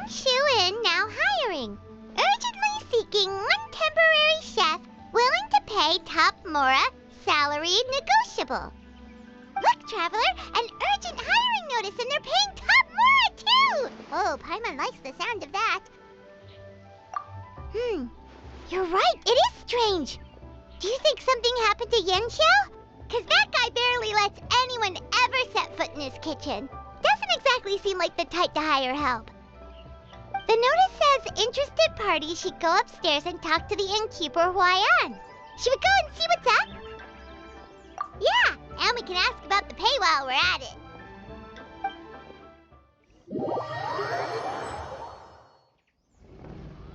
Shuin now hiring. Urgently seeking one temporary chef willing to pay top Mora, salary negotiable. Look, Traveler, an urgent hiring notice and they're paying top Mora too! Oh, Paimon likes the sound of that. You're right, it is strange. Do you think something happened to Yenshao? Cause that guy barely lets anyone ever set foot in his kitchen. Doesn't exactly seem like the type to hire help. The notice says interested parties should go upstairs and talk to the innkeeper Huayan. Should we go and see what's up? Yeah, and we can ask about the pay while we're at it.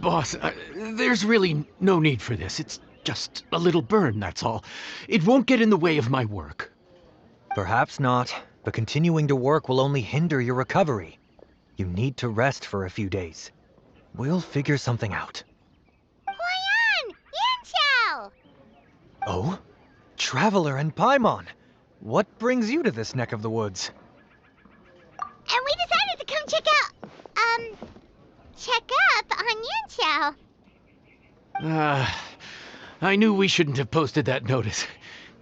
Boss, there's really no need for this. It's just a little burn, that's all. It won't get in the way of my work. Perhaps not, but continuing to work will only hinder your recovery. You need to rest for a few days. We'll figure something out. Huayan! Yenshao! Oh? Traveler and Paimon! What brings you to this neck of the woods? And we decided to come check up on Yenshao. I knew we shouldn't have posted that notice.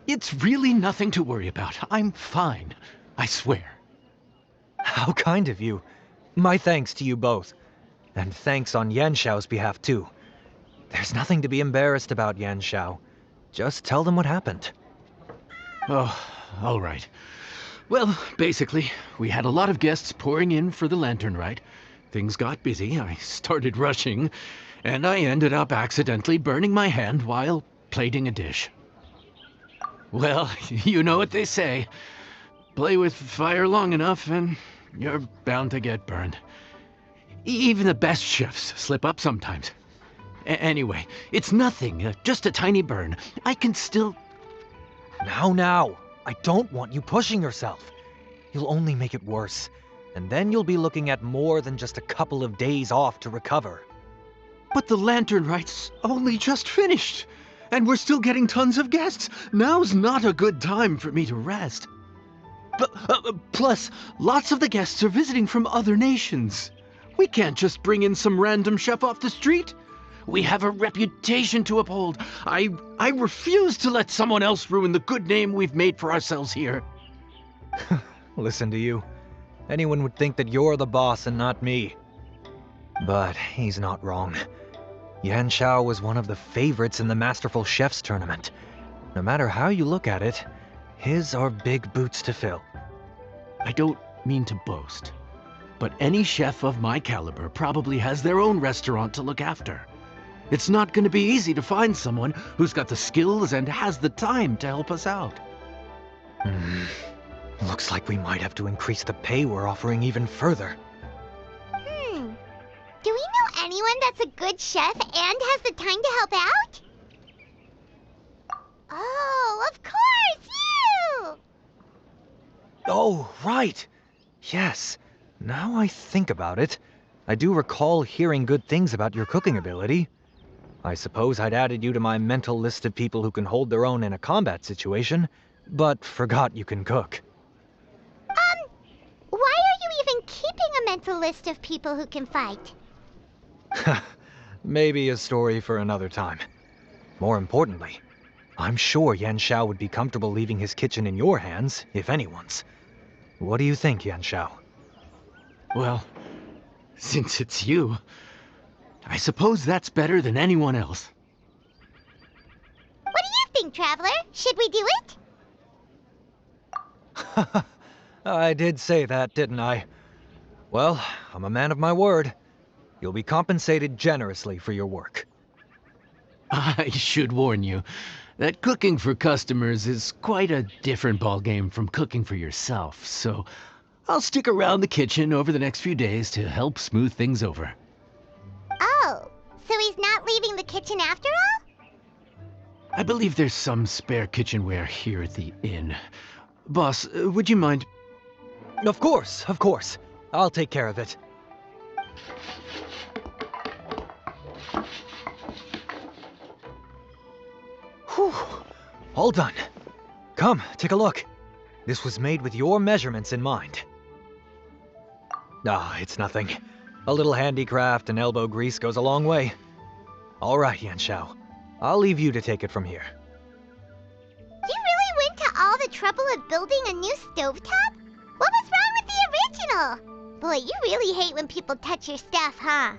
It's really nothing to worry about. I'm fine. I swear. How kind of you. My thanks to you both. And thanks on Yenshao's behalf, too. There's nothing to be embarrassed about, Yenshao. Just tell them what happened. Oh, all right. Well, basically, we had a lot of guests pouring in for the lantern rite. Things got busy, I started rushing, and I ended up accidentally burning my hand while plating a dish. Well, you know what they say. Play with fire long enough and you're bound to get burned. Even the best chefs slip up sometimes. Anyway, it's nothing, just a tiny burn. I can still... Now, I don't want you pushing yourself. You'll only make it worse, and then you'll be looking at more than just a couple of days off to recover. But the lantern rite's only just finished, and we're still getting tons of guests. Now's not a good time for me to rest. Plus, lots of the guests are visiting from other nations. We can't just bring in some random chef off the street. We have a reputation to uphold. I refuse to let someone else ruin the good name we've made for ourselves here. Listen to you. Anyone would think that you're the boss and not me. But he's not wrong. Yanshao was one of the favorites in the Masterful Chefs tournament. No matter how you look at it, his are big boots to fill. I don't mean to boast, but any chef of my caliber probably has their own restaurant to look after. It's not going to be easy to find someone who's got the skills and has the time to help us out. Looks like we might have to increase the pay we're offering even further. Do we know anyone that's a good chef and has the time to help out? Oh, of course, you! Oh, right. Yes. Now I think about it, I do recall hearing good things about your cooking ability. I suppose I'd added you to my mental list of people who can hold their own in a combat situation, but forgot you can cook. Why are you even keeping a mental list of people who can fight? Maybe a story for another time. More importantly, I'm sure Yanshao would be comfortable leaving his kitchen in your hands, if anyone's. What do you think, Yanshao? Well, since it's you, I suppose that's better than anyone else. What do you think, Traveler? Should we do it? I did say that, didn't I? Well, I'm a man of my word. You'll be compensated generously for your work. I should warn you that cooking for customers is quite a different ballgame from cooking for yourself, so I'll stick around the kitchen over the next few days to help smooth things over. Oh, so he's not leaving the kitchen after all? I believe there's some spare kitchenware here at the inn. Boss, would you mind? Of course. I'll take care of it. Whew. All done. Come, take a look. This was made with your measurements in mind. It's nothing. A little handicraft and elbow grease goes a long way. All right, Yanxiao. I'll leave you to take it from here. You really went to all the trouble of building a new stovetop? What was wrong with the original? Boy, you really hate when people touch your stuff, huh?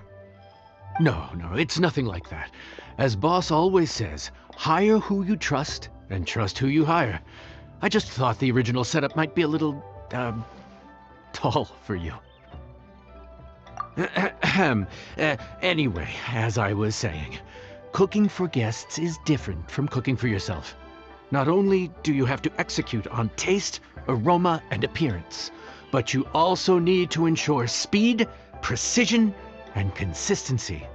No, it's nothing like that. As boss always says, hire who you trust and trust who you hire. I just thought the original setup might be a little, tall for you. Anyway, as I was saying, cooking for guests is different from cooking for yourself. Not only do you have to execute on taste, aroma, and appearance, but you also need to ensure speed, precision, and consistency.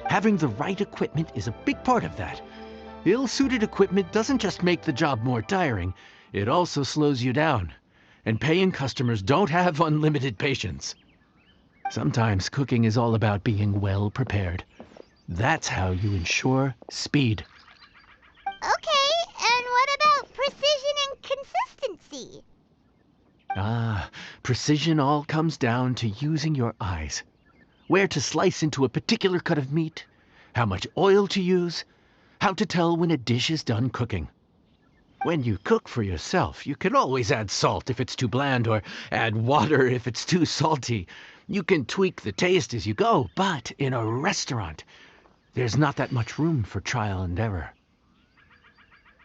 Having the right equipment is a big part of that. Ill-suited equipment doesn't just make the job more tiring, it also slows you down. And paying customers don't have unlimited patience. Sometimes cooking is all about being well prepared. That's how you ensure speed. Okay, and what about precision and consistency? Precision all comes down to using your eyes. Where to slice into a particular cut of meat, how much oil to use, how to tell when a dish is done cooking. When you cook for yourself, you can always add salt if it's too bland or add water if it's too salty. You can tweak the taste as you go, but in a restaurant, there's not that much room for trial and error.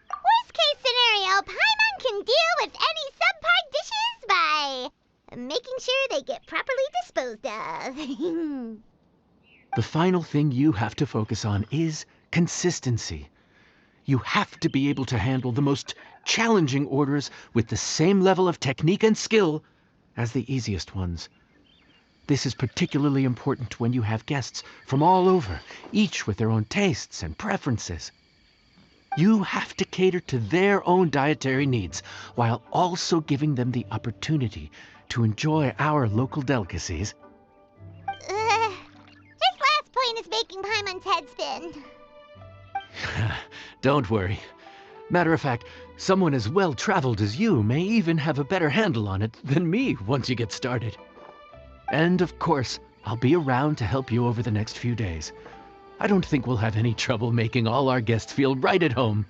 Worst case scenario, Paimon can deal with any subpar dishes by making sure they get properly disposed of. The final thing you have to focus on is consistency. You have to be able to handle the most challenging orders with the same level of technique and skill as the easiest ones. This is particularly important when you have guests from all over, each with their own tastes and preferences. You have to cater to their own dietary needs while also giving them the opportunity to enjoy our local delicacies. This last point is making Paimon's head spin. Don't worry. Matter of fact, someone as well-traveled as you may even have a better handle on it than me once you get started. And of course, I'll be around to help you over the next few days. I don't think we'll have any trouble making all our guests feel right at home.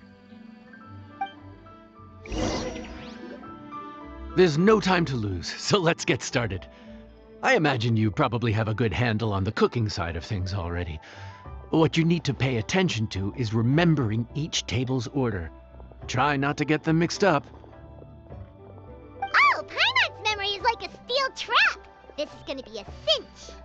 There's no time to lose, so let's get started. I imagine you probably have a good handle on the cooking side of things already. What you need to pay attention to is remembering each table's order. Try not to get them mixed up. Oh, Paimon's memory is like a steel trap. This is gonna be a cinch.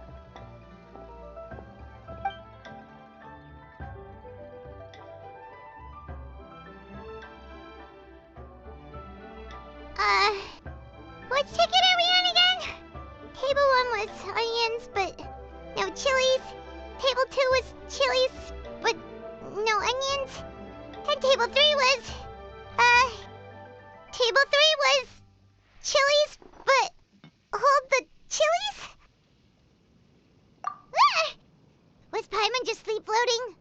Which ticket are we on again? Table 1 was onions, but no chilies. Table 2 was chilies, but no onions. And table 3 was, table 3 was chilies, but hold the chilies? Ah! Was Paimon just sleep floating?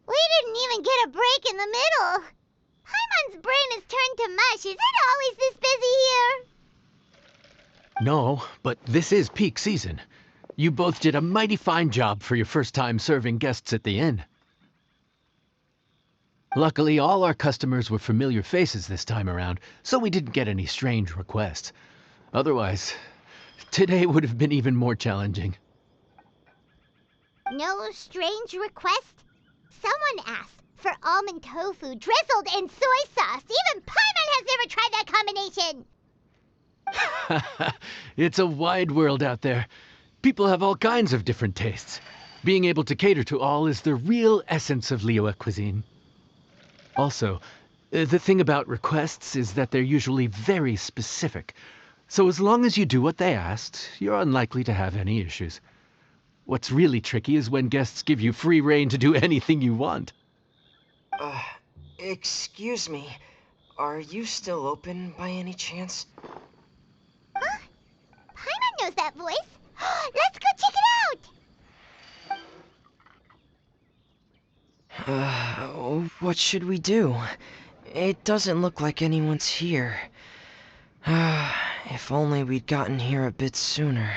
We didn't even get a break in the middle. Paimon's brain is turned to mush. Is it always this busy here? No, but this is peak season. You both did a mighty fine job for your first time serving guests at the inn. Luckily, all our customers were familiar faces this time around, so we didn't get any strange requests. Otherwise, today would have been even more challenging. No strange request? Someone asked for almond tofu drizzled in soy sauce. Even Paimon has never tried that combination. It's a wide world out there. People have all kinds of different tastes. Being able to cater to all is the real essence of Liyue cuisine. Also, the thing about requests is that they're usually very specific. So as long as you do what they asked, you're unlikely to have any issues. What's really tricky is when guests give you free rein to do anything you want. Excuse me. Are you still open by any chance? Huh? Paimon knows that voice. Let's go check it out! What should we do? It doesn't look like anyone's here. If only we'd gotten here a bit sooner.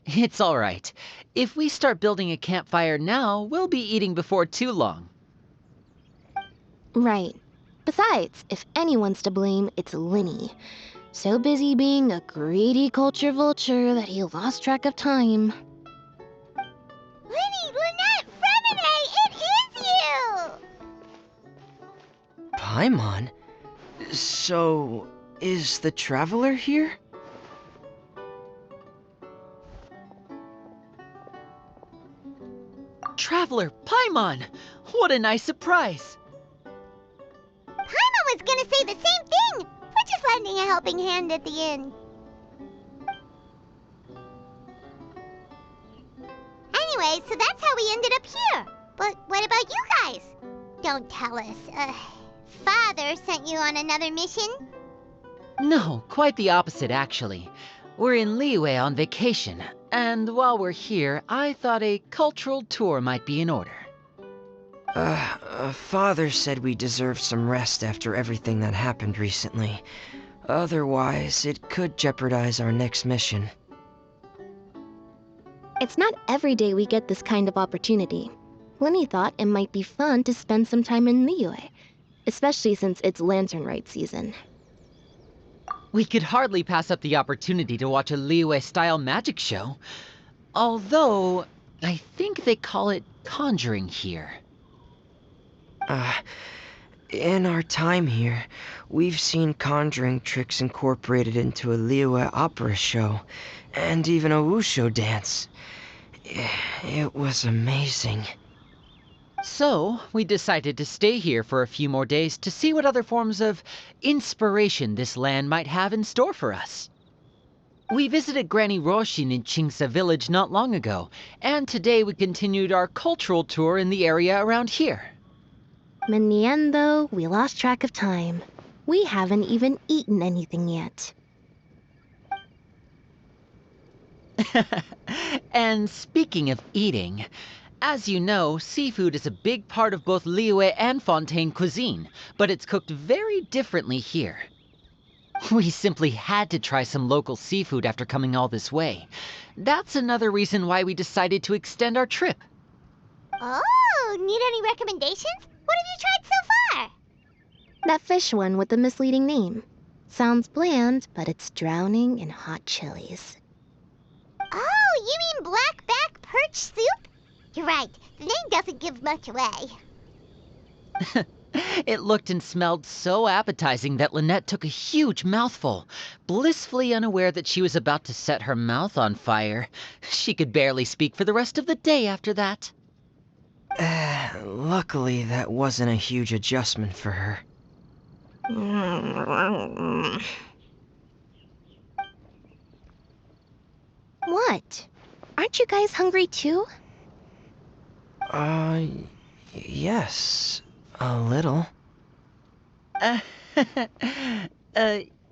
It's all right. If we start building a campfire now, we'll be eating before too long. Right. Besides, if anyone's to blame, it's Linny. So busy being a greedy culture vulture that he lost track of time. Linny, Lynette, Fremine, it is you! Paimon? So, is the Traveler here? Traveler, Paimon! What a nice surprise! Paimon was gonna say the same thing! We're just lending a helping hand at the end. Anyway, so that's how we ended up here. But what about you guys? Don't tell us. Father sent you on another mission? No, quite the opposite, actually. We're in Liyue on vacation, and while we're here, I thought a cultural tour might be in order. Father said we deserve some rest after everything that happened recently. Otherwise, it could jeopardize our next mission. It's not every day we get this kind of opportunity. Linny thought it might be fun to spend some time in Liyue, especially since it's Lantern Rite season. We could hardly pass up the opportunity to watch a Liyue-style magic show. Although, I think they call it conjuring here. In our time here, we've seen conjuring tricks incorporated into a Liyue opera show, and even a wushu dance. It was amazing. So, we decided to stay here for a few more days to see what other forms of inspiration this land might have in store for us. We visited Granny Roshin in Nyxienx village not long ago, and today we continued our cultural tour in the area around here. In the end, though, we lost track of time. We haven't even eaten anything yet. And speaking of eating, as you know, seafood is a big part of both Liyue and Fontaine cuisine, but it's cooked very differently here. We simply had to try some local seafood after coming all this way. That's another reason why we decided to extend our trip. Oh, need any recommendations? What have you tried so far? That fish one with the misleading name. Sounds bland, but it's drowning in hot chilies. Oh, you mean blackback perch soup? You're right, the name doesn't give much away. It looked and smelled so appetizing that Lynette took a huge mouthful, blissfully unaware that she was about to set her mouth on fire. She could barely speak for the rest of the day after that. Luckily, that wasn't a huge adjustment for her. What? Aren't you guys hungry too? Yes, a little.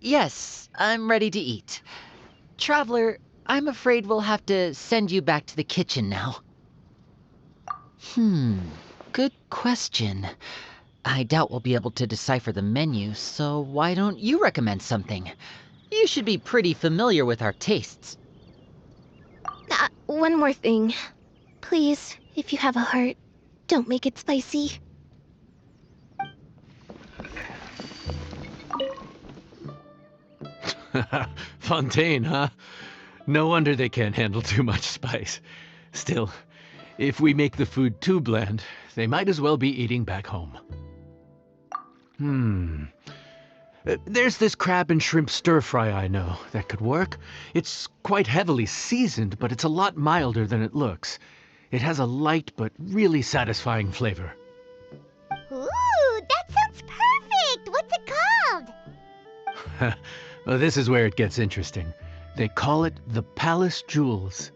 Yes, I'm ready to eat. Traveler, I'm afraid we'll have to send you back to the kitchen now. Good question. I doubt we'll be able to decipher the menu, so why don't you recommend something? You should be pretty familiar with our tastes. One more thing. Please, if you have a heart, don't make it spicy. Fontaine, huh? No wonder they can't handle too much spice. Still, if we make the food too bland, they might as well be eating back home. There's this crab and shrimp stir-fry I know that could work. It's quite heavily seasoned, but it's a lot milder than it looks. It has a light but really satisfying flavor. Ooh, that sounds perfect! What's it called? Well, this is where it gets interesting. They call it the Palace Jewels.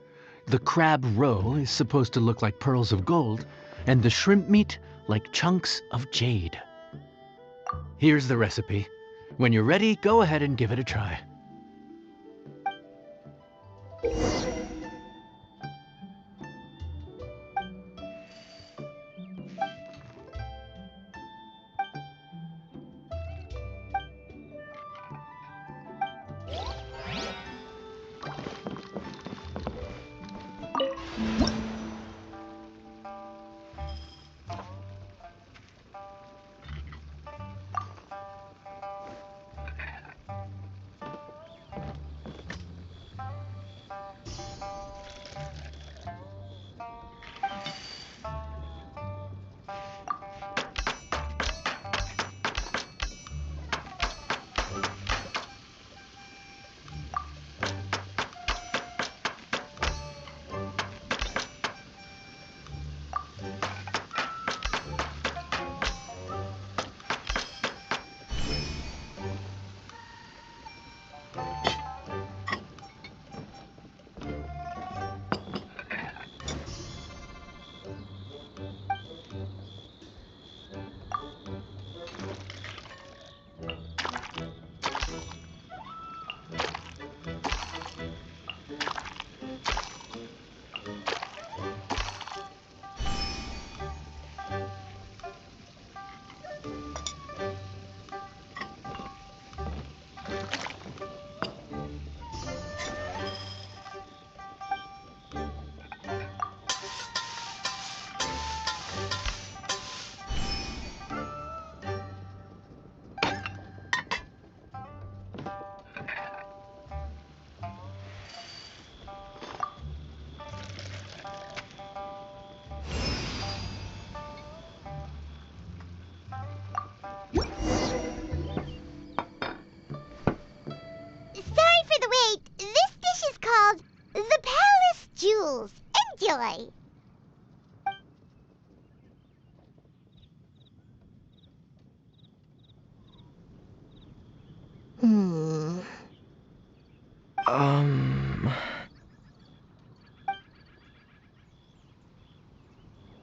The crab roe is supposed to look like pearls of gold, and the shrimp meat like chunks of jade. Here's the recipe. When you're ready, go ahead and give it a try.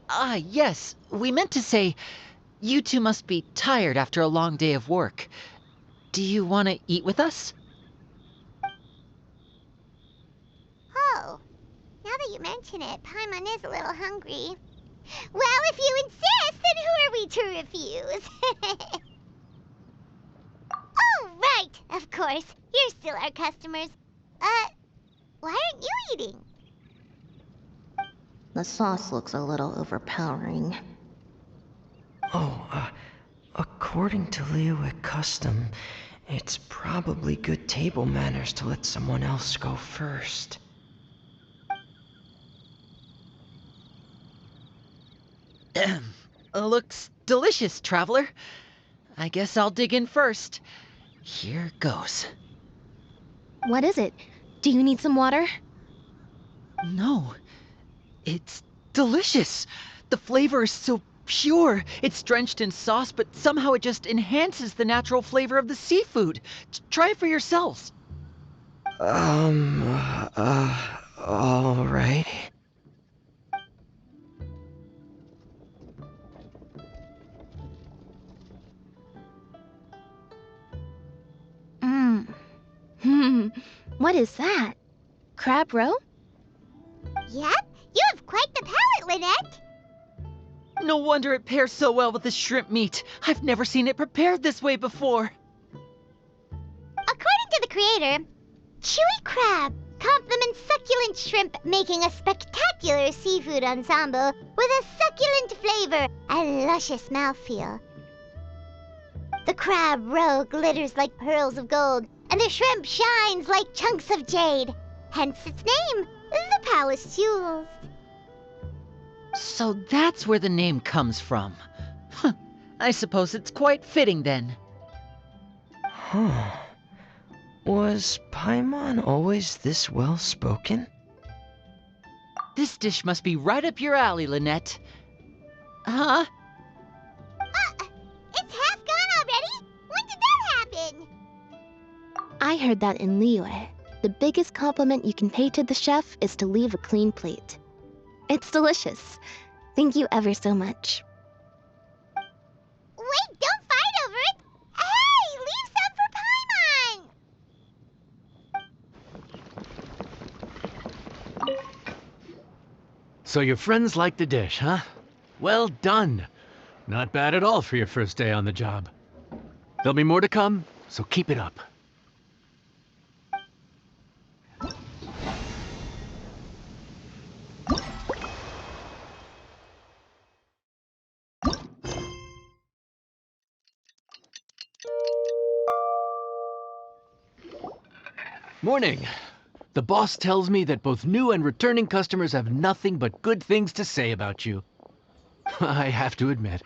Ah, yes. We meant to say, you two must be tired after a long day of work. Do you want to eat with us? Oh, now that you mention it, Paimon is a little hungry. Well, if you insist, then who are we to refuse? Oh, right, of course. You're still our customers. Why aren't you eating? The sauce looks a little overpowering. Oh, according to Liyue custom, it's probably good table manners to let someone else go first. Looks delicious, traveler. I guess I'll dig in first. Here goes. What is it? Do you need some water? No, it's delicious. The flavor is so pure. It's drenched in sauce, but somehow it just enhances the natural flavor of the seafood. Try it for yourselves. All right. What is that? Crab roe? Yep, you have quite the palate, Lynette. No wonder it pairs so well with the shrimp meat. I've never seen it prepared this way before. According to the creator, chewy crab complements succulent shrimp, making a spectacular seafood ensemble with a succulent flavor and luscious mouthfeel. The crab roe glitters like pearls of gold, and the shrimp shines like chunks of jade. Hence its name, the Palace Jewels. So that's where the name comes from. Huh. I suppose it's quite fitting then. Huh. Was Paimon always this well-spoken? This dish must be right up your alley, Lynette. Huh? It's half gone already? When did that happen? I heard that in Liyue, the biggest compliment you can pay to the chef is to leave a clean plate. It's delicious. Thank you ever so much. Wait, don't fight over it! Hey, leave some for Paimon! So your friends like the dish, huh? Well done. Not bad at all for your first day on the job. There'll be more to come, so keep it up. Morning. The boss tells me that both new and returning customers have nothing but good things to say about you. I have to admit,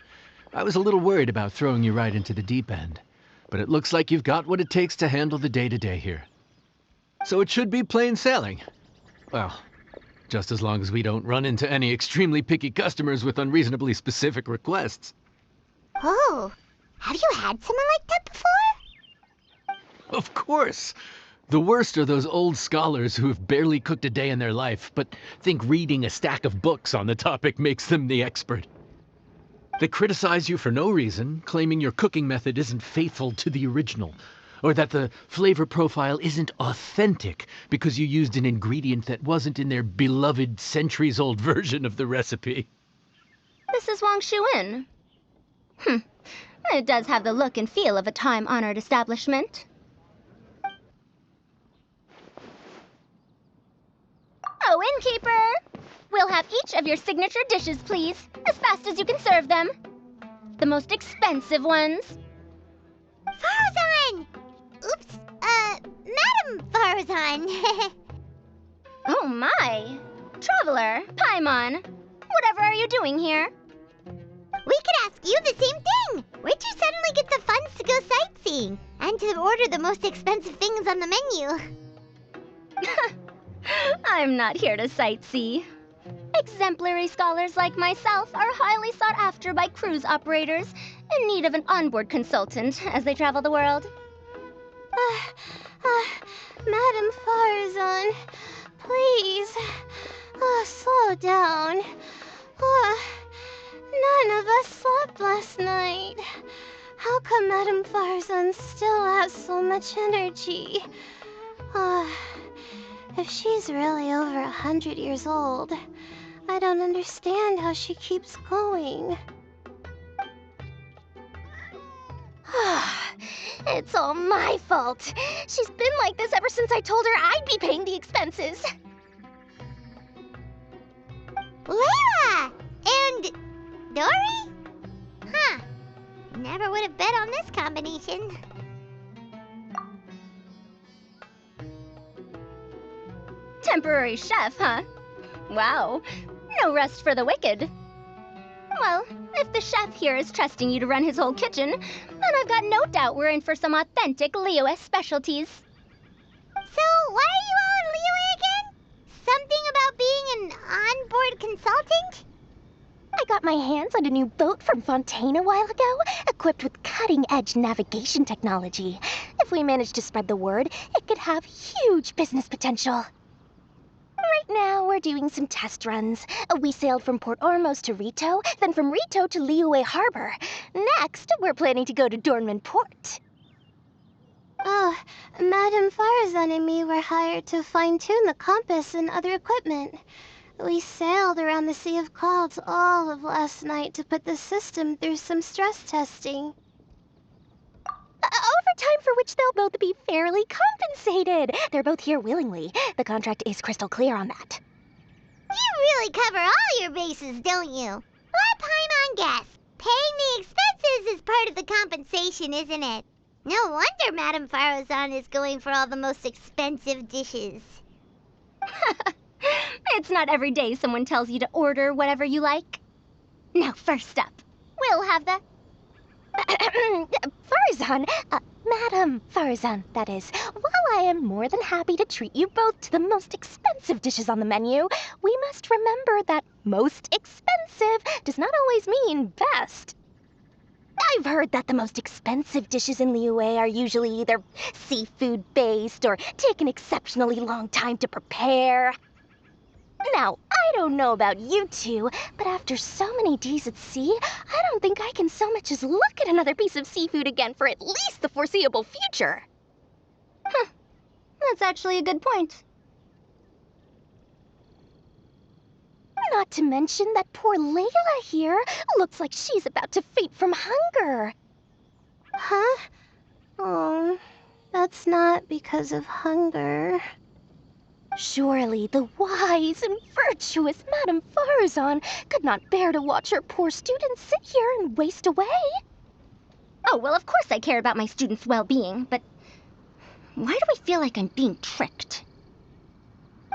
I was a little worried about throwing you right into the deep end, but it looks like you've got what it takes to handle the day-to-day here. So it should be plain sailing. Well, just as long as we don't run into any extremely picky customers with unreasonably specific requests. Oh, have you had someone like that before? Of course! The worst are those old scholars who have barely cooked a day in their life, but think reading a stack of books on the topic makes them the expert. They criticize you for no reason, claiming your cooking method isn't faithful to the original, or that the flavor profile isn't authentic because you used an ingredient that wasn't in their beloved centuries-old version of the recipe. This is Wang Shuin. It does have the look and feel of a time-honored establishment. Oh, innkeeper! We'll have each of your signature dishes, please, as fast as you can serve them. The most expensive ones. Farazan! Oops, Madam Farazan. Oh my! Traveler, Paimon, whatever are you doing here? We could ask you the same thing. Where'd you suddenly get the funds to go sightseeing? And to order the most expensive things on the menu? I'm not here to sightsee. Exemplary scholars like myself are highly sought after by cruise operators in need of an onboard consultant as they travel the world. Madam Farazan, please, slow down. slept last night. How come Madame Farzan still has so much energy? If she's really over 100 years old, I don't understand how she keeps going. It's all my fault. She's been like this ever since I told her I'd be paying the expenses. Layla! And Dory? Huh. Never would have bet on this combination. Temporary chef, huh? Wow. No rest for the wicked. Well, if the chef here is trusting you to run his whole kitchen, then I've got no doubt we're in for some authentic Liyue specialties. So, why are you all in Liyue again? Something about being an onboard consultant? I got my hands on a new boat from Fontaine a while ago, equipped with cutting-edge navigation technology. If we manage to spread the word, it could have huge business potential. Right now, we're doing some test runs. We sailed from Port Ormos to Rito, then from Rito to Liyue Harbor. Next, we're planning to go to Dornman Port. Oh, Madame Farzan and me were hired to fine-tune the compass and other equipment. We sailed around the Sea of Clouds all of last night to put the system through some stress testing. Overtime for which they'll both be fairly compensated. They're both here willingly. The contract is crystal clear on that. You really cover all your bases, don't you? Let Paimon guess. Paying the expenses is part of the compensation, isn't it? No wonder Madame Farazan is going for all the most expensive dishes. It's not every day someone tells you to order whatever you like. Now, first up, we'll have the... Farazan, Madame Farazan, that is. While I am more than happy to treat you both to the most expensive dishes on the menu, we must remember that most expensive does not always mean best. I've heard that the most expensive dishes in Liyue are usually either seafood-based or take an exceptionally long time to prepare. Now, I don't know about you two, but after so many days at sea, I don't think I can so much as look at another piece of seafood again for at least the foreseeable future. Huh. That's actually a good point. Not to mention that poor Layla here looks like she's about to faint from hunger. Huh? Oh, that's not because of hunger. Surely the wise and virtuous Madame Farazan could not bear to watch her poor students sit here and waste away. Oh, well, of course I care about my students' well-being, but why do I feel like I'm being tricked?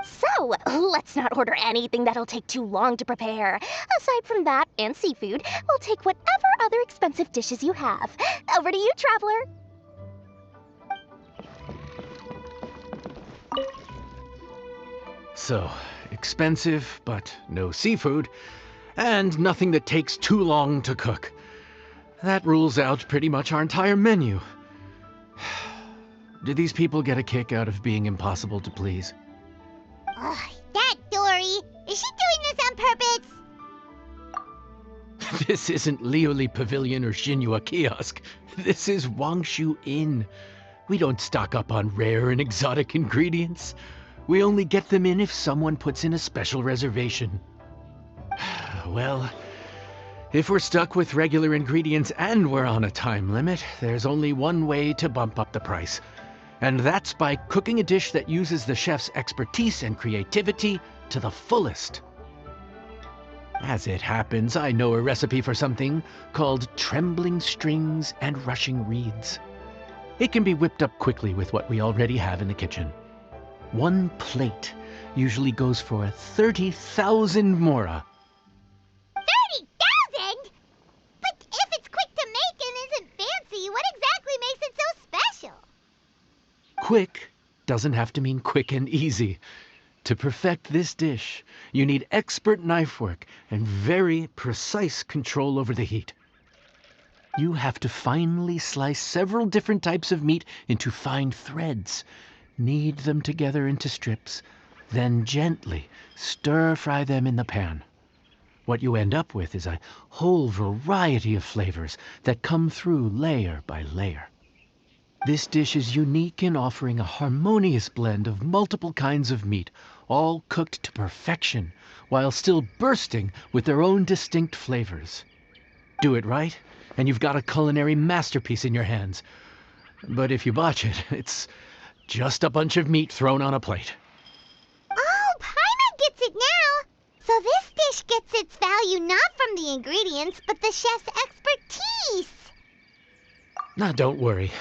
So, let's not order anything that'll take too long to prepare. Aside from that and seafood, we'll take whatever other expensive dishes you have. Over to you, traveler. So, expensive, but no seafood, and nothing that takes too long to cook. That rules out pretty much our entire menu. Do these people get a kick out of being impossible to please? Ugh, that Dory! Is she doing this on purpose? This isn't Liuli Pavilion or Xinhua Kiosk. This is Wangshu Inn. We don't stock up on rare and exotic ingredients. We only get them in if someone puts in a special reservation. Well, if we're stuck with regular ingredients and we're on a time limit, there's only one way to bump up the price. And that's by cooking a dish that uses the chef's expertise and creativity to the fullest. As it happens, I know a recipe for something called trembling strings and rushing reeds. It can be whipped up quickly with what we already have in the kitchen. One plate usually goes for 30,000 mora. 30,000? But if it's quick to make and isn't fancy, what exactly makes it so special? Quick doesn't have to mean quick and easy. To perfect this dish, you need expert knife work and very precise control over the heat. You have to finely slice several different types of meat into fine threads, knead them together into strips, then gently stir-fry them in the pan. What you end up with is a whole variety of flavors that come through layer by layer. This dish is unique in offering a harmonious blend of multiple kinds of meat, all cooked to perfection, while still bursting with their own distinct flavors. Do it right, and you've got a culinary masterpiece in your hands. But if you botch it, it's just a bunch of meat thrown on a plate. Oh, Paimon gets it now! So this dish gets its value not from the ingredients, but the chef's expertise! Now, don't worry.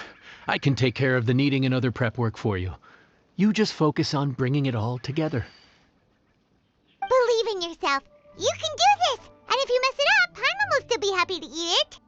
I can take care of the kneading and other prep work for you. You just focus on bringing it all together. Believe in yourself. You can do this! And if you mess it up, Paimon will still be happy to eat it.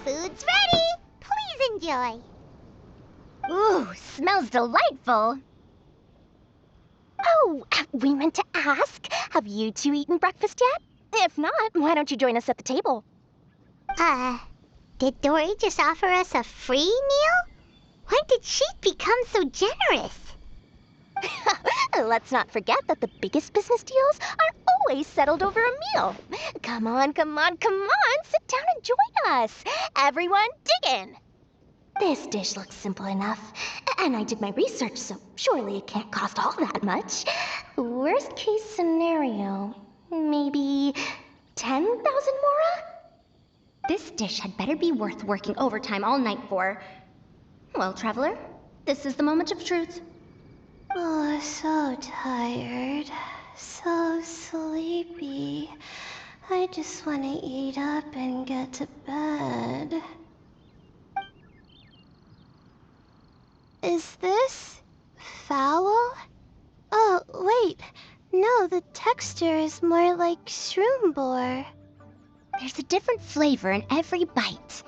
Food's ready! Please enjoy. Ooh, smells delightful. Oh, we meant to ask, have you two eaten breakfast yet? If not, why don't you join us at the table? Did Dory just offer us a free meal? When did she become so generous? Let's not forget that the biggest business deals are always settled over a meal. Come on, come on, come on, sit down and join us. Everyone, dig in. This dish looks simple enough, and I did my research, so surely it can't cost all that much. Worst case scenario, maybe 10,000 mora? This dish had better be worth working overtime all night for. Well, traveler, this is the moment of truth. Oh, so tired. So sleepy. I just want to eat up and get to bed. Is this foul? Oh, wait. No, the texture is more like shroom boar. There's a different flavor in every bite.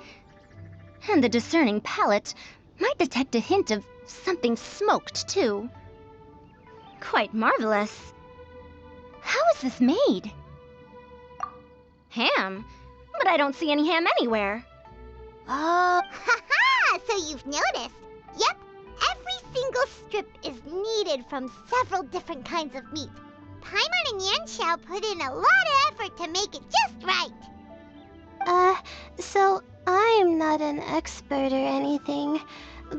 And the discerning palate might detect a hint of something smoked, too. Quite marvelous. How is this made? Ham? But I don't see any ham anywhere. Oh, haha! So you've noticed. Yep, every single strip is kneaded from several different kinds of meat. Paimon and Yanxiao put in a lot of effort to make it just right. So I'm not an expert or anything,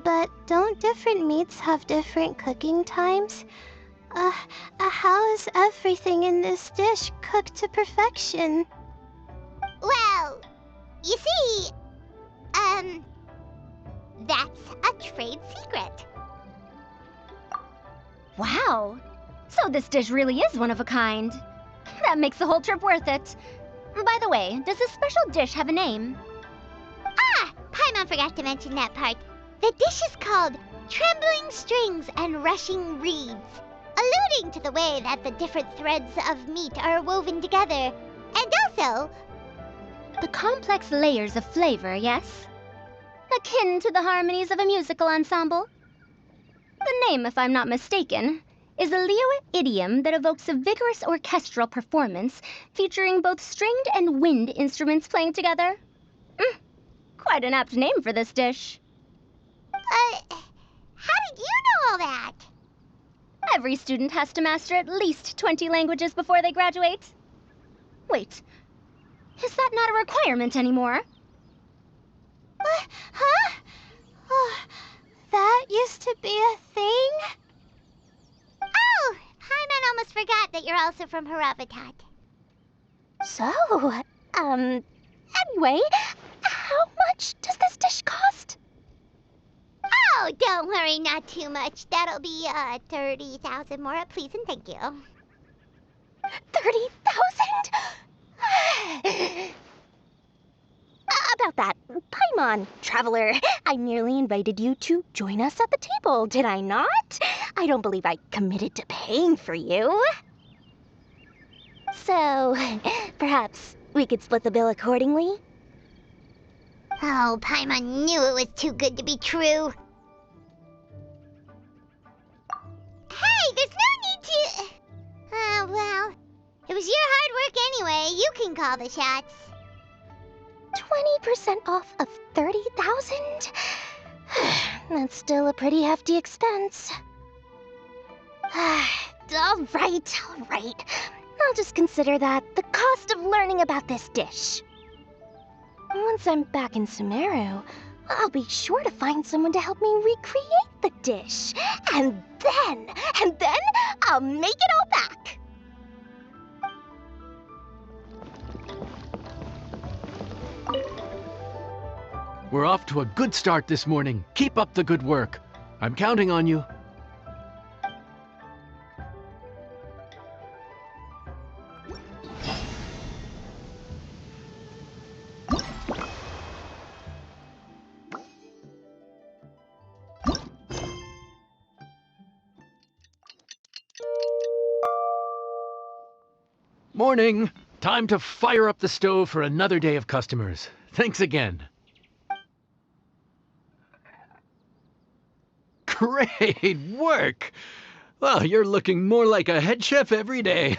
but don't different meats have different cooking times? How is everything in this dish cooked to perfection? Well, you see, that's a trade secret. Wow. So this dish really is one of a kind. That makes the whole trip worth it. By the way, does this special dish have a name? Ah! Paimon forgot to mention that part. The dish is called Trembling Strings and Rushing Reeds, alluding to the way that the different threads of meat are woven together. And also, The complex layers of flavor, yes? Akin to the harmonies of a musical ensemble. The name, if I'm not mistaken, is a Liyue idiom that evokes a vigorous orchestral performance featuring both stringed and wind instruments playing together. Quite an apt name for this dish. How did you know all that? Every student has to master at least 20 languages before they graduate. Wait, is that not a requirement anymore? Huh? Oh, that used to be a thing? Oh, Paimon almost forgot that you're also from Harabatat. So, anyway, how much does this dish cost? Oh, don't worry, not too much. That'll be, 30,000 more, please and thank you. 30,000? About that, Paimon, traveler, I merely invited you to join us at the table, did I not? I don't believe I committed to paying for you. So, perhaps we could split the bill accordingly? Oh, Paimon knew it was too good to be true. Hey, there's no need to... well, it was your hard work anyway. You can call the shots. 20% off of 30,000? That's still a pretty hefty expense. All right. I'll just consider that the cost of learning about this dish. Once I'm back in Sumeru, I'll be sure to find someone to help me recreate the dish. And then I'll make it all back. We're off to a good start this morning. Keep up the good work. I'm counting on you. Morning! Time to fire up the stove for another day of customers. Thanks again. Great work! Well, you're looking more like a head chef every day.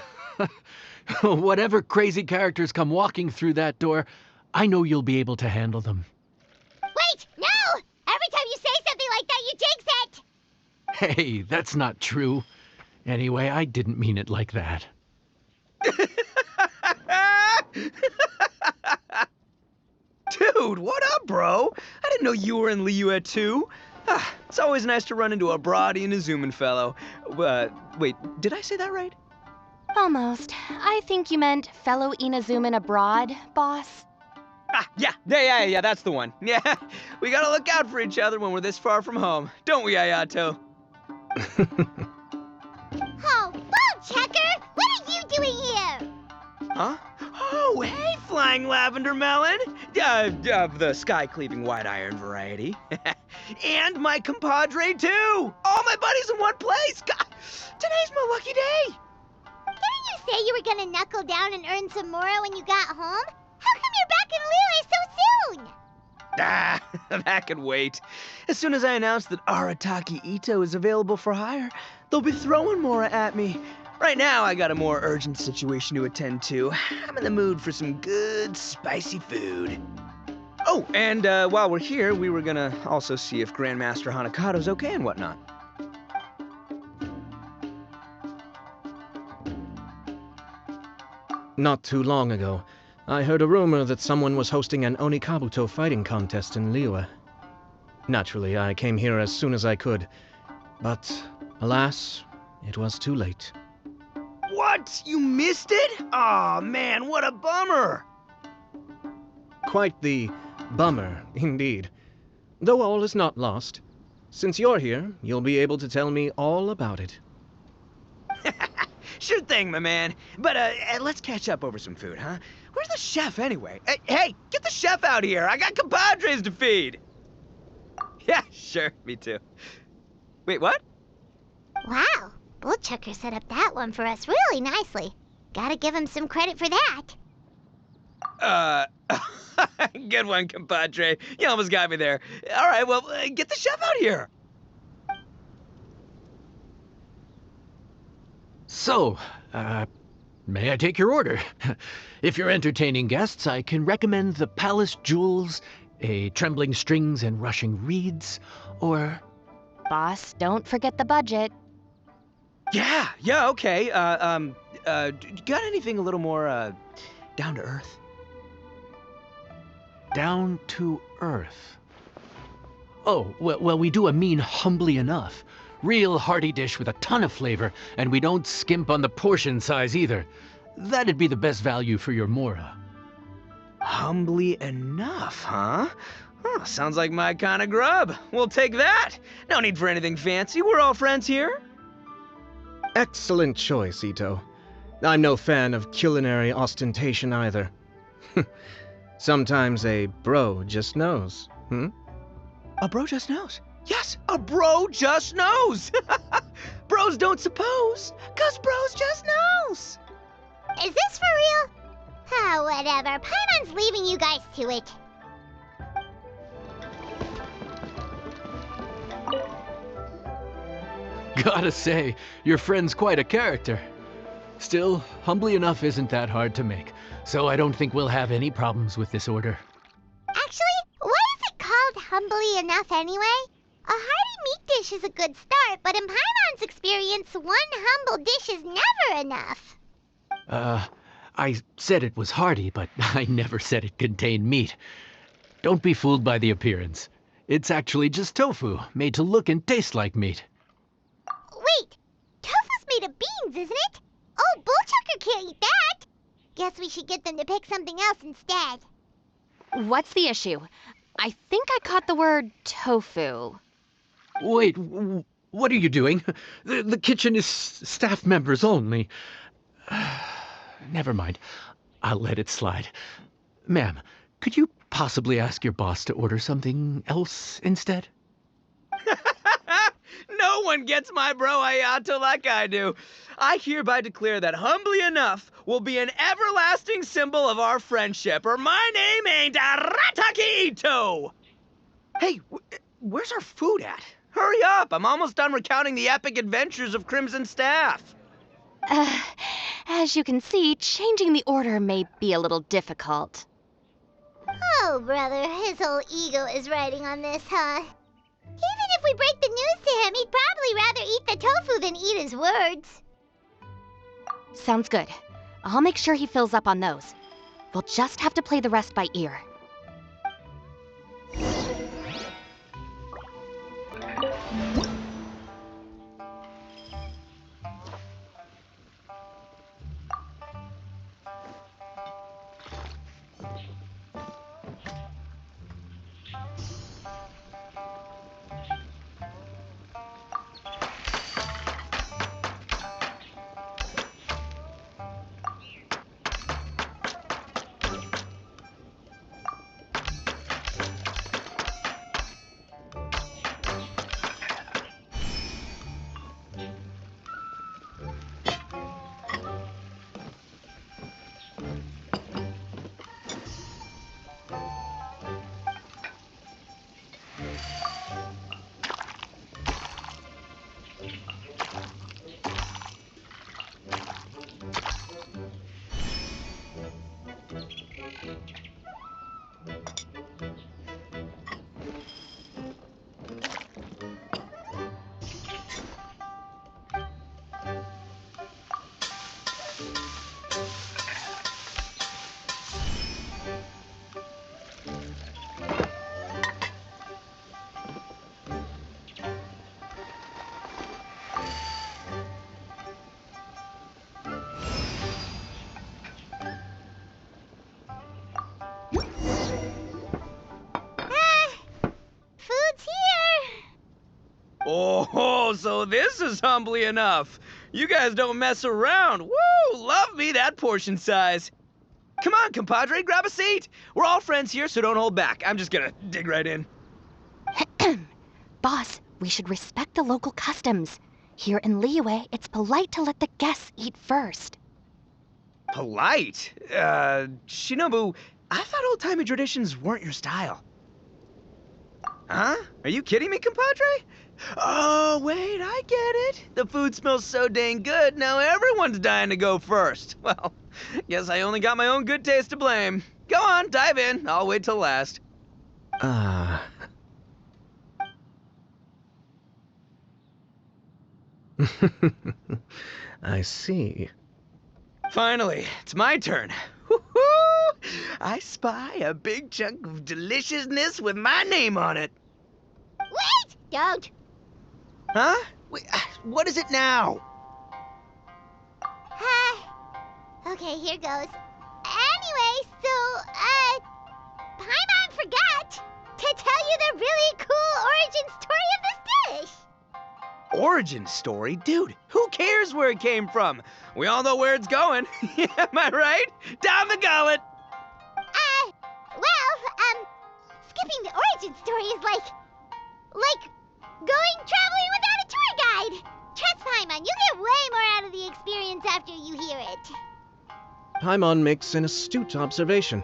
Whatever crazy characters come walking through that door, I know you'll be able to handle them. Wait, no! Every time you say something like that, you jinx it! Hey, that's not true. Anyway, I didn't mean it like that. Dude, what up, bro? I didn't know you were in Liyue too. It's always nice to run into a Brody and a Zoomin fellow. Wait, did I say that right? Almost. I think you meant fellow Inazuman abroad, boss. Yeah, that's the one. Yeah, we gotta look out for each other when we're this far from home. Don't we, Ayato? Oh, Bull Checker! What are you doing here? Huh? Oh, hey, Flying Lavender Melon! Of the sky-cleaving white iron variety. And my compadre, too! All my buddies in one place! God, today's my lucky day! Didn't you say you were gonna knuckle down and earn some more when you got home? How come you're back in Liyue so soon? That could wait. As soon as I announce that Arataki Ito is available for hire, they'll be throwing Mora at me. Right now, I got a more urgent situation to attend to. I'm in the mood for some good, spicy food. Oh, and while we're here, we were gonna also see if Grandmaster Hanakado's okay and whatnot. Not too long ago, I heard a rumor that someone was hosting an Onikabuto fighting contest in Liyue. Naturally, I came here as soon as I could, but alas, it was too late. What? You missed it? Aw, man, what a bummer! Quite the bummer, indeed. Though all is not lost. Since you're here, you'll be able to tell me all about it. Sure thing, my man. But let's catch up over some food, huh? Where's the chef, anyway? Hey, get the chef out here! I got compadres to feed! Yeah, sure, me too. Wait, what? Wow, Bullchucker set up that one for us really nicely. Gotta give him some credit for that. Good one, compadre. You almost got me there. All right, well, get the chef out here. So, may I take your order? If you're entertaining guests, I can recommend the palace jewels, a trembling strings and rushing reeds, or... Boss, don't forget the budget. Yeah, okay. Got anything a little more, down to earth? Down to earth. Oh, well, we do a mean humbly enough. Real hearty dish with a ton of flavor, and we don't skimp on the portion size either. That'd be the best value for your Mora. Humbly enough, huh? Sounds like my kind of grub. We'll take that. No need for anything fancy. We're all friends here. Excellent choice, Ito. I'm no fan of culinary ostentation either. Sometimes a bro just knows, A bro just knows. Yes, a bro just knows. Bros don't suppose, 'cause bros just knows. Is this for real? Oh, whatever. Paimon's leaving you guys to it. Gotta say, your friend's quite a character. Still, humbly enough isn't that hard to make, so I don't think we'll have any problems with this order. Actually, why is it called humbly enough anyway? A hearty meat dish is a good start, but in Paimon's experience, one humble dish is never enough. I said it was hearty, but I never said it contained meat. Don't be fooled by the appearance. It's actually just tofu, made to look and taste like meat. Wait, tofu's made of beans, isn't it? Oh, Bullchucker can't eat that. Guess we should get them to pick something else instead. What's the issue? I think I caught the word tofu. Wait, what are you doing? The kitchen is staff members only. Never mind. I'll let it slide. Ma'am, could you possibly ask your boss to order something else instead? No one gets my bro Ayato like I do. I hereby declare that humbly enough will be an everlasting symbol of our friendship, or my name ain't Arataki Ito. Hey, where's our food at? Hurry up, I'm almost done recounting the epic adventures of Crimson Staff. As you can see, changing the order may be a little difficult. Oh, brother, his whole ego is riding on this, huh? Even if we break the news to him, he'd probably rather eat the tofu than eat his words. Sounds good. I'll make sure he fills up on those. We'll just have to play the rest by ear. Oh, so this is humbly enough. You guys don't mess around. Woo! Love me that portion size. Come on, compadre, grab a seat. We're all friends here, so don't hold back. I'm just gonna dig right in. Boss, we should respect the local customs. Here in Liyue, it's polite to let the guests eat first. Polite? Shinobu, I thought old-timey traditions weren't your style. Huh? Are you kidding me, compadre? Oh, wait, I get it. The food smells so dang good, now everyone's dying to go first. Well, guess I only got my own good taste to blame. Go on, dive in. I'll wait till last. I see. Finally, it's my turn. Woo-hoo! I spy a big chunk of deliciousness with my name on it. Wait! Don't. Huh? Wait, what is it now? Okay, here goes. Anyway, so, Paimon forgot to tell you the really cool origin story of this dish. Origin story? Dude, who cares where it came from? We all know where it's going. Am I right? Down the gullet! Skipping the origin story is like going traveling without a tour guide. Trust Paimon, you get way more out of the experience after you hear it. Paimon makes an astute observation.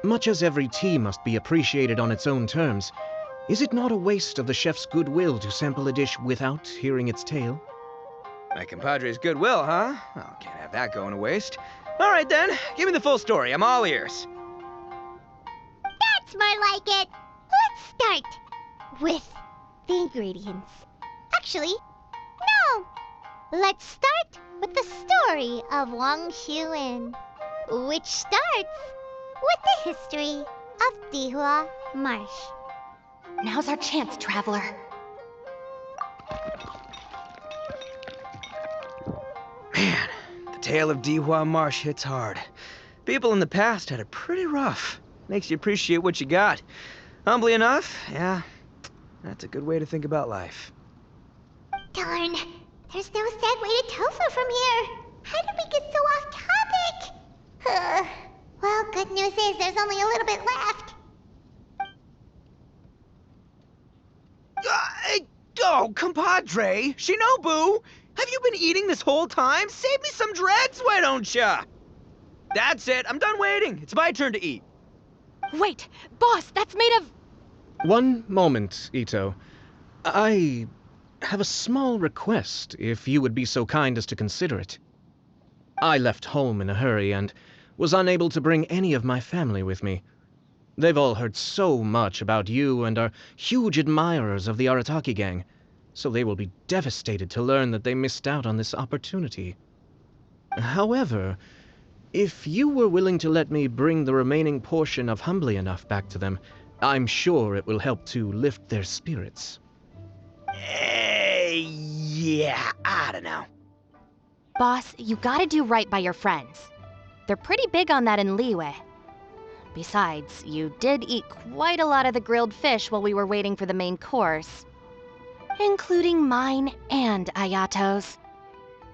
Much as every tea must be appreciated on its own terms, is it not a waste of the chef's goodwill to sample a dish without hearing its tale? My compadre's goodwill, huh? Oh, can't have that going to waste. All right then, give me the full story. I'm all ears. That's more like it. Let's start with the ingredients. Actually, no. Let's start with the story of Wang Xuan, which starts with the history of Dihua Marsh. Now's our chance, traveler. Man, the tale of Dihua Marsh hits hard. People in the past had it pretty rough. Makes you appreciate what you got. Humbly enough, yeah, that's a good way to think about life. Darn, there's no sad way to Tofu from here. How did we get so off topic? Well, good news is there's only a little bit left. Oh, compadre, Shinobu, have you been eating this whole time? Save me some dreads, why don't ya? That's it, I'm done waiting. It's my turn to eat. Wait, boss, that's made of... One moment, Ito. I have a small request, if you would be so kind as to consider it. I left home in a hurry and was unable to bring any of my family with me. They've all heard so much about you and are huge admirers of the Arataki gang, so they will be devastated to learn that they missed out on this opportunity. However, if you were willing to let me bring the remaining portion of Humbly Enough back to them, I'm sure it will help to lift their spirits. Yeah, I don't know. Boss, you gotta do right by your friends. They're pretty big on that in Liyue. Besides, you did eat quite a lot of the grilled fish while we were waiting for the main course. Including mine and Ayato's.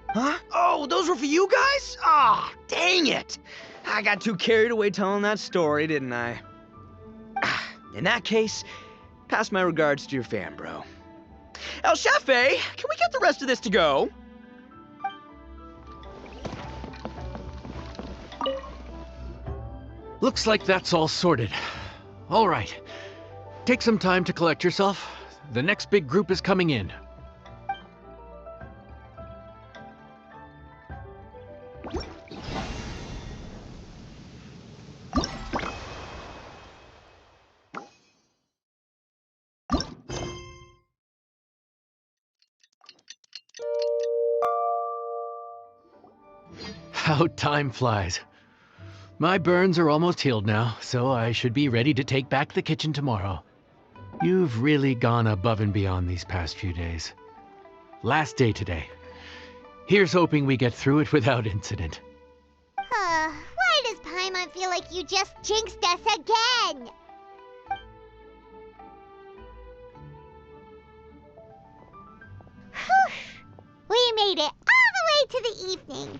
Huh? Oh, those were for you guys? Ah, dang it! I got too carried away telling that story, didn't I? In that case, pass my regards to your fan, bro. El Chefe, can we get the rest of this to go? Looks like that's all sorted. All right. Take some time to collect yourself. The next big group is coming in. How time flies. My burns are almost healed now, so I should be ready to take back the kitchen tomorrow. You've really gone above and beyond these past few days. Last day today. Here's hoping we get through it without incident. Why does Paimon feel like you just jinxed us again? Whew. We made it all the way to the evening.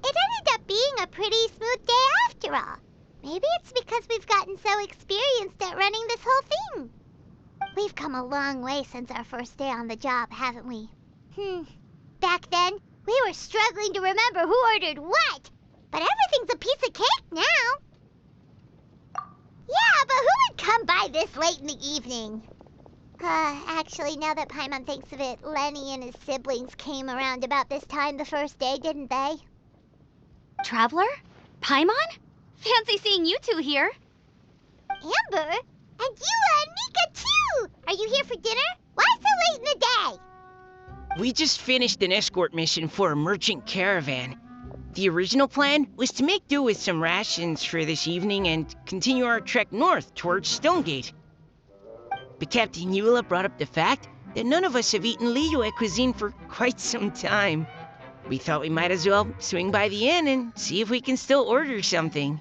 It ended up being a pretty smooth day after all. Maybe it's because we've gotten so experienced at running this whole thing. We've come a long way since our first day on the job, haven't we? Back then, we were struggling to remember who ordered what. But everything's a piece of cake now. Yeah, but who would come by this late in the evening? Actually, now that Paimon thinks of it, Lenny and his siblings came around about this time the first day, didn't they? Traveler? Paimon? Fancy seeing you two here. Amber? And Eula and Mika, too! Are you here for dinner? Why so late in the day? We just finished an escort mission for a merchant caravan. The original plan was to make do with some rations for this evening and continue our trek north towards Stonegate. But Captain Eula brought up the fact that none of us have eaten Liyue cuisine for quite some time. We thought we might as well swing by the inn and see if we can still order something.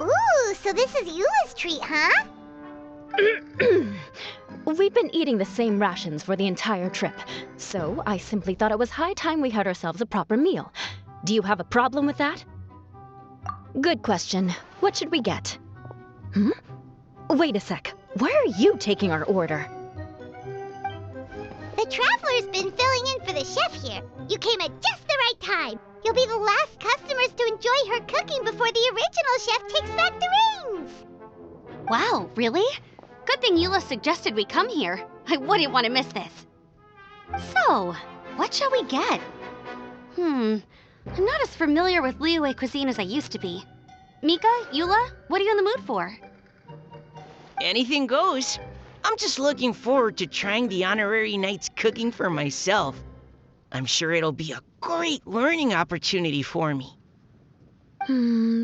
Ooh, so this is Eula's treat, huh? We've been eating the same rations for the entire trip, so I simply thought it was high time we had ourselves a proper meal. Do you have a problem with that? Good question. What should we get? Wait a sec. Why are you taking our order? The Traveler's been filling in for the chef here. You came at just the right time. You'll be the last customers to enjoy her cooking before the original chef takes back the reins. Wow, really? Good thing Eula suggested we come here. I wouldn't want to miss this. So, what shall we get? I'm not as familiar with Liyue cuisine as I used to be. Mika, Eula, what are you in the mood for? Anything goes. I'm just looking forward to trying the honorary knight's cooking for myself. I'm sure it'll be a great learning opportunity for me.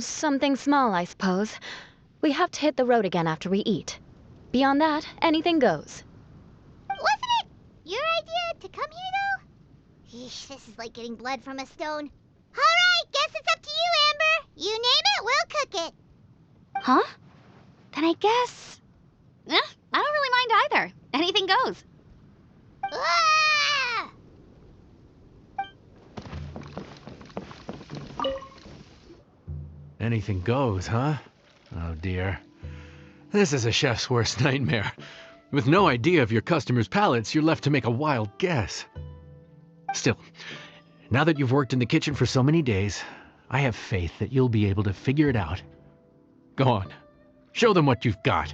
Something small, I suppose. We have to hit the road again after we eat. Beyond that, anything goes. Wasn't it your idea to come here, though? Yeesh, this is like getting blood from a stone. All right, guess it's up to you, Amber. You name it, we'll cook it. Huh? Then I guess... I don't really mind either. Anything goes. Ah! Anything goes, huh? Oh dear. This is a chef's worst nightmare. With no idea of your customers' palates, you're left to make a wild guess. Still, now that you've worked in the kitchen for so many days, I have faith that you'll be able to figure it out. Go on. Show them what you've got.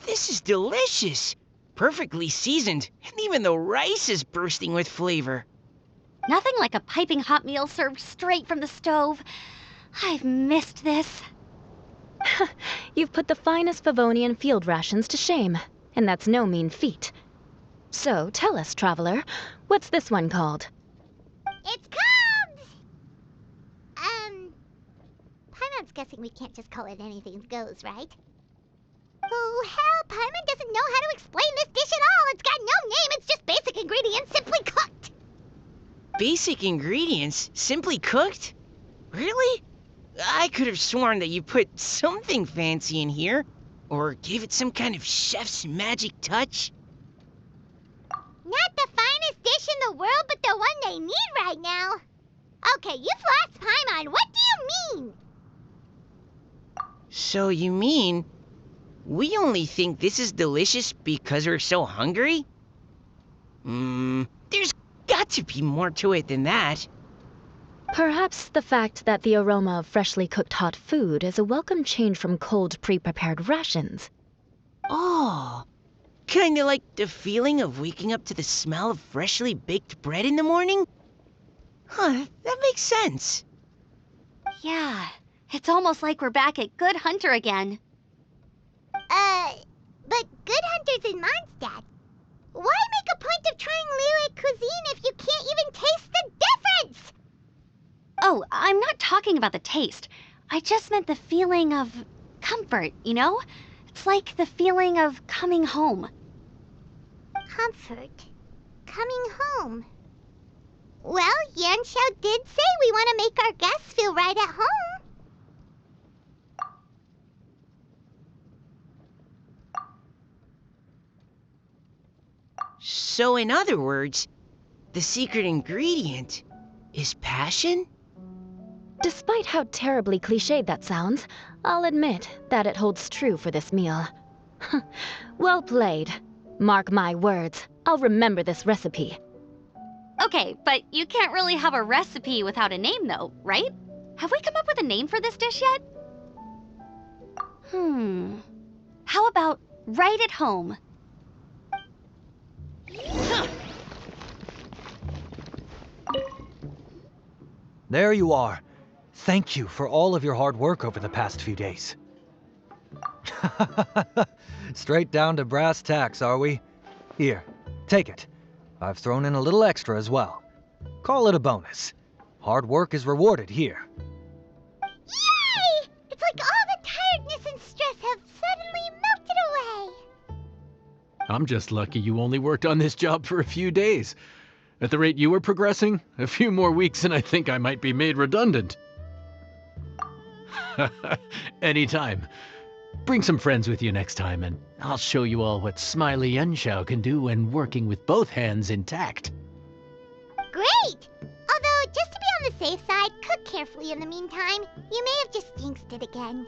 This is delicious. Perfectly seasoned, and even the rice is bursting with flavor. Nothing like a piping hot meal served straight from the stove. I've missed this. You've put the finest Favonian field rations to shame, and that's no mean feat. So, tell us, Traveler, what's this one called? It's called... Paimon's guessing we can't just call it anything goes, right? Oh, hell, Paimon doesn't know how to explain this dish at all. It's got no name, it's just basic ingredients simply cooked. basic ingredients, simply cooked? Really? I could have sworn that you put something fancy in here, or gave it some kind of chef's magic touch. Not the finest dish in the world, but the one they need right now. Okay, you've lost Paimon. What do you mean? So you mean we only think this is delicious because we're so hungry? There's got to be more to it than that. Perhaps the fact that the aroma of freshly cooked hot food is a welcome change from cold, pre-prepared rations. Oh, kinda like the feeling of waking up to the smell of freshly baked bread in the morning? Huh, that makes sense. Yeah, it's almost like we're back at Good Hunter again. But Good Hunter's in Mondstadt. Why make a point of trying Liyue cuisine if you can't even taste the difference? Oh, I'm not talking about the taste. I just meant the feeling of comfort, you know? It's like the feeling of coming home. Comfort. Coming home. Well, Yanxiao did say we want to make our guests feel right at home. So in other words, the secret ingredient is passion? Despite how terribly cliched that sounds, I'll admit that it holds true for this meal. Well played. Mark my words, I'll remember this recipe. Okay, but you can't really have a recipe without a name though, right? Have we come up with a name for this dish yet? How about Right at Home? Huh. There you are. Thank you for all of your hard work over the past few days. Straight down to brass tacks, are we? Here, take it. I've thrown in a little extra as well. Call it a bonus. Hard work is rewarded here. Yay! It's like all the tiredness and stress have suddenly melted away. I'm just lucky you only worked on this job for a few days. At the rate you were progressing, a few more weeks and I think I might be made redundant. Anytime. Bring some friends with you next time, and I'll show you all what Smiley Yanxiao can do when working with both hands intact. Great! Although, just to be on the safe side, cook carefully in the meantime. You may have just jinxed it again.